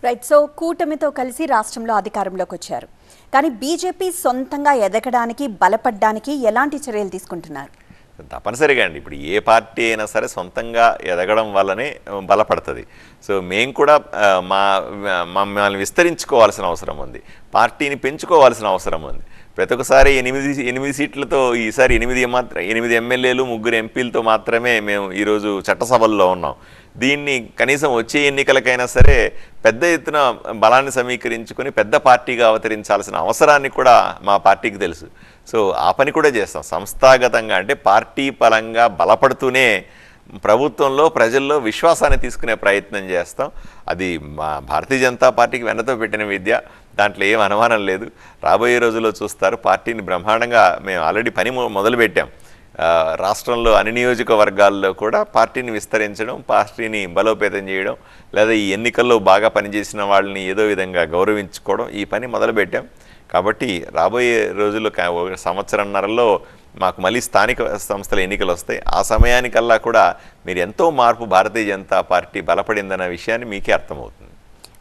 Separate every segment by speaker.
Speaker 1: Right. So కూటమితో కలిసి రాష్ట్రంలో అధికారంలోకి వచ్చారు. కానీ బీజేపీ సొంతంగా ఎదగడానికి బలపడడానికి ఎలాంటి చర్యలు తీసుకుంటున్నారు?
Speaker 2: తప్పనిసరిగా అండి. ఇప్పుడు ఏ పార్టీ అయినా సరే సొంతంగా ఎదగడం వల్లనే బలపడుతుంది. సో మేము కూడా మమ్మల్ని విస్తరించుకోవాల్సిన అవసరం ఉంది, పార్టీని పెంచుకోవాల్సిన అవసరం ఉంది. ప్రతి ఒక్కసారి 8 సీట్లతో ఈసారి 8 ఎమ్మెల్యేలు 3 ఎంపీలతో మాత్రమే మేము ఈరోజు చట్టసభల్లో ఉన్నాం. దీన్ని కనీసం వచ్చే ఎన్నికలకైనా సరే పెద్ద ఎత్తున బలాన్ని సమీకరించుకొని పెద్ద పార్టీగా అవతరించాల్సిన అవసరాన్ని కూడా మా పార్టీకి తెలుసు. సో ఆ పని కూడా చేస్తాం. సంస్థాగతంగా అంటే పార్టీ పరంగా బలపడుతూనే ప్రభుత్వంలో ప్రజల్లో విశ్వాసాన్ని తీసుకునే ప్రయత్నం చేస్తాం. అది మా భారతీయ జనతా పార్టీకి వెన్నతో పెట్టిన విద్య, దాంట్లో ఏం అనుమానం లేదు. రాబోయే రోజుల్లో చూస్తారు. పార్టీని బ్రహ్మాండంగా మేము ఆల్రెడీ పని మొదలుపెట్టాం. రాష్ట్రంలో అన్ని నియోజకవర్గాల్లో కూడా పార్టీని విస్తరించడం, పార్టీని బలోపేతం చేయడం, లేదా ఈ ఎన్నికల్లో బాగా పనిచేసిన వాళ్ళని ఏదో విధంగా గౌరవించుకోవడం, ఈ పని మొదలుపెట్టాం. కాబట్టి రాబోయే రోజుల్లో సంవత్సరంన్నరలో మాకు మళ్ళీ స్థానిక సంస్థల ఎన్నికలు వస్తాయి. ఆ సమయానికల్లా కూడా మీరు ఎంతో మార్పు భారతీయ జనతా పార్టీ బలపడిందన్న విషయాన్ని మీకే అర్థమవుతుంది.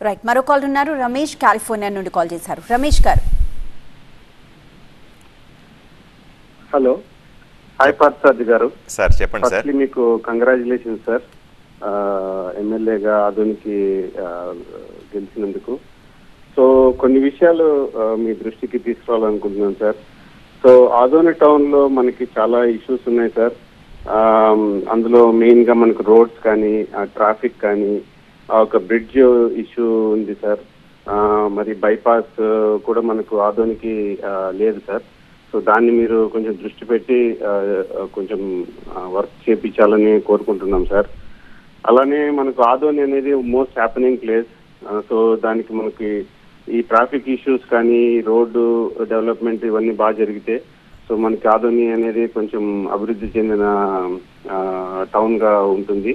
Speaker 1: రైట్. మరో కాల్ ఉన్నారు. రమేష్ కాలిఫోర్నియా నుండి కాల్ చేశారు. రమేష్ గారు.
Speaker 3: హలో, హాయ్ పార్థసారథి గారు.
Speaker 2: సార్ చెప్పండి సార్.
Speaker 3: మీకు కంగ్రాచులేషన్ సార్, ఎమ్మెల్యేగా ఆదోనికి గెలిచినందుకు. సో కొన్ని విషయాలు మీ దృష్టికి తీసుకురావాలనుకుంటున్నాను సార్. సో ఆదోని టౌన్ లో మనకి చాలా ఇష్యూస్ ఉన్నాయి సార్. అందులో మెయిన్ గా మనకు రోడ్స్ కానీ, ట్రాఫిక్ కానీ, ఒక బ్రిడ్జ్ ఇష్యూ ఉంది సార్. మరి బైపాస్ కూడా మనకు ఆదోనికి లేదు సార్. సో దాన్ని మీరు కొంచెం దృష్టి పెట్టి కొంచెం వర్క్ చేయించాలని కోరుకుంటున్నాం సార్. అలానే మనకు ఆదోని అనేది మోస్ట్ హ్యాపెనింగ్ ప్లేస్. సో దానికి మనకి ఈ ట్రాఫిక్ ఇష్యూస్ కానీ, రోడ్డు డెవలప్మెంట్ ఇవన్నీ బాగా జరిగితే సో మనకి ఆదోని అనేది కొంచెం అభివృద్ధి చెందిన టౌన్ గా ఉంటుంది.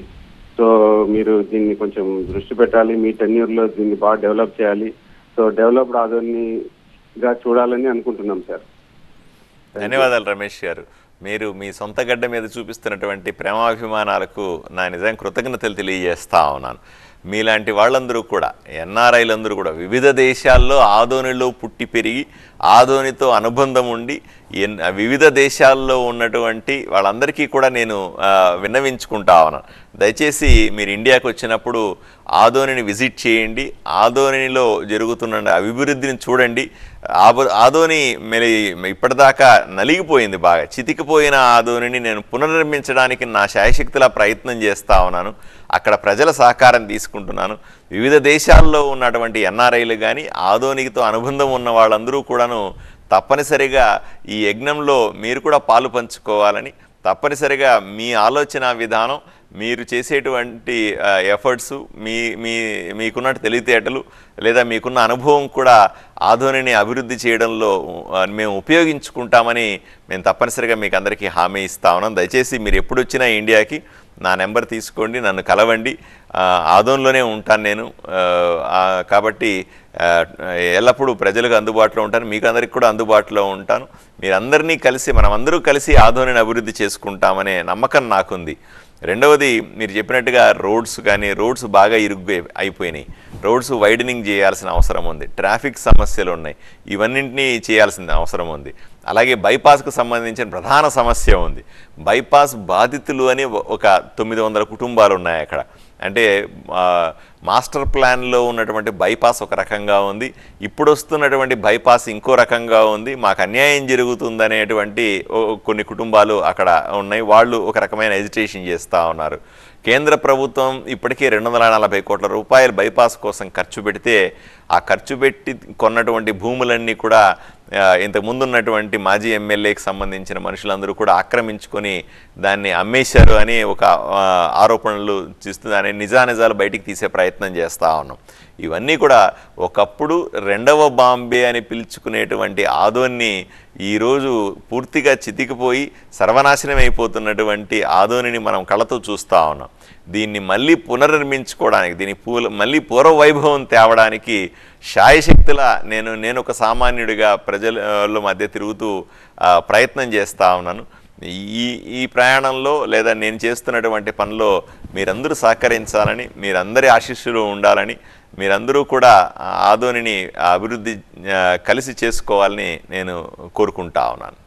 Speaker 3: సో మీరు దీన్ని కొంచెం దృష్టి పెట్టాలి. మీ టెన్యూర్లో దీన్ని బాగా డెవలప్ చేయాలి. సో డెవలప్డ్ ఆదోనిగా చూడాలని అనుకుంటున్నాం సార్.
Speaker 2: ధన్యవాదాలు రమేష్ గారు. మీరు మీ సొంత గడ్డ మీద చూపిస్తున్నటువంటి ప్రేమాభిమానాలకు నా నిజంగా కృతజ్ఞతలు తెలియజేస్తా ఉన్నాను. మీలాంటి వాళ్ళందరూ కూడా, ఎన్ఆర్ఐలందరూ కూడా వివిధ దేశాల్లో ఆదోనిలో పుట్టి పెరిగి ఆదోనితో అనుబంధం ఉండి వివిధ దేశాల్లో ఉన్నటువంటి వాళ్ళందరికీ కూడా నేను విన్నవించుకుంటా ఉన్నాను. దయచేసి మీరు ఇండియాకు వచ్చినప్పుడు ఆదోనిని విజిట్ చేయండి. ఆదోనిలో జరుగుతున్న అభివృద్ధిని చూడండి. ఆదోని ఇప్పటిదాకా నలిగిపోయింది, బాగా చితికిపోయిన ఆదోనిని నేను పునర్నిర్మించడానికి నా శాయశక్తిలా ప్రయత్నం చేస్తూ ఉన్నాను. అక్కడ ప్రజల సహకారం తీసుకుంటున్నాను. వివిధ దేశాల్లో ఉన్నటువంటి ఎన్ఆర్ఐలు కానీ, ఆదోనితో అనుబంధం ఉన్న వాళ్ళందరూ కూడాను తప్పనిసరిగా ఈ యజ్ఞంలో మీరు కూడా పాలు పంచుకోవాలని, తప్పనిసరిగా మీ ఆలోచన విధానం, మీరు చేసేటువంటి ఎఫర్ట్స్, మీకున్న తెలివితేటలు లేదా మీకున్న అనుభవం కూడా ఆదోనిని అభివృద్ధి చేయడంలో మేము ఉపయోగించుకుంటామని మేము తప్పనిసరిగా మీకు అందరికీ హామీ ఇస్తా ఉన్నాం. దయచేసి మీరు ఎప్పుడు వచ్చినా ఇండియాకి నా నెంబర్ తీసుకోండి, నన్ను కలవండి. ఆదోన్లోనే ఉంటాను నేను. కాబట్టి ఎల్లప్పుడూ ప్రజలకు అందుబాటులో ఉంటాను, మీకు అందరికి కూడా అందుబాటులో ఉంటాను. మీరందరినీ కలిసి, మనమందరూ కలిసి ఆదోనిని అభివృద్ధి చేసుకుంటామనే నమ్మకం నాకుంది. రెండవది, మీరు చెప్పినట్టుగా రోడ్స్ కానీ, రోడ్స్ బాగా ఇరుగ్గు అయిపోయినాయి. రోడ్స్ వైడనింగ్ చేయాల్సిన అవసరం ఉంది. ట్రాఫిక్ సమస్యలు ఉన్నాయి, ఇవన్నింటినీ చేయాల్సిన అవసరం ఉంది. అలాగే బైపాస్కు సంబంధించిన ప్రధాన సమస్య ఉంది. బైపాస్ బాధితులు అని ఒక 900 కుటుంబాలు ఉన్నాయి అక్కడ. అంటే మాస్టర్ ప్లాన్లో ఉన్నటువంటి బైపాస్ ఒక రకంగా ఉంది, ఇప్పుడు వస్తున్నటువంటి బైపాస్ ఇంకో రకంగా ఉంది. మాకు అన్యాయం జరుగుతుందనేటువంటి కొన్ని కుటుంబాలు అక్కడ ఉన్నాయి. వాళ్ళు ఒక రకమైన ఎజిటేషన్ చేస్తూ ఉన్నారు. కేంద్ర ప్రభుత్వం ఇప్పటికే 240 కోట్ల రూపాయలు బైపాస్ కోసం ఖర్చు పెడితే, ఆ ఖర్చు పెట్టి కొన్నటువంటి భూములన్నీ కూడా ఇంతకుముందున్నటువంటి మాజీ ఎమ్మెల్యేకి సంబంధించిన మనుషులందరూ కూడా ఆక్రమించుకొని దాన్ని అమ్మేశారు అని ఒక ఆరోపణలు చేస్తూ దాని నిజానిజాలు బయటికి తీసే ప్రయత్నం చేస్తూ ఉన్నాం. ఇవన్నీ కూడా ఒకప్పుడు రెండవ బాంబే అని పిలుచుకునేటువంటి ఆదోన్ని ఈరోజు పూర్తిగా చితికిపోయి సర్వనాశనం అయిపోతున్నటువంటి ఆదోనిని మనం కళ్ళతో చూస్తూ ఉన్నాం. దీన్ని మళ్ళీ పునర్నిర్మించుకోవడానికి, దీన్ని మళ్ళీ పూర్వ వైభవం తేవడానికి శాయశక్తిలా నేను ఒక సామాన్యుడిగా ప్రజల మధ్య తిరుగుతూ ప్రయత్నం చేస్తూ ఉన్నాను. ఈ ఈ ప్రయాణంలో లేదా నేను చేస్తున్నటువంటి పనిలో మీరందరూ సహకరించాలని, మీరందరి ఆశీస్సులు ఉండాలని, మీరందరూ కూడా ఆదోనిని అభివృద్ధి కలిసి చేసుకోవాలని నేను కోరుకుంటా ఉన్నాను.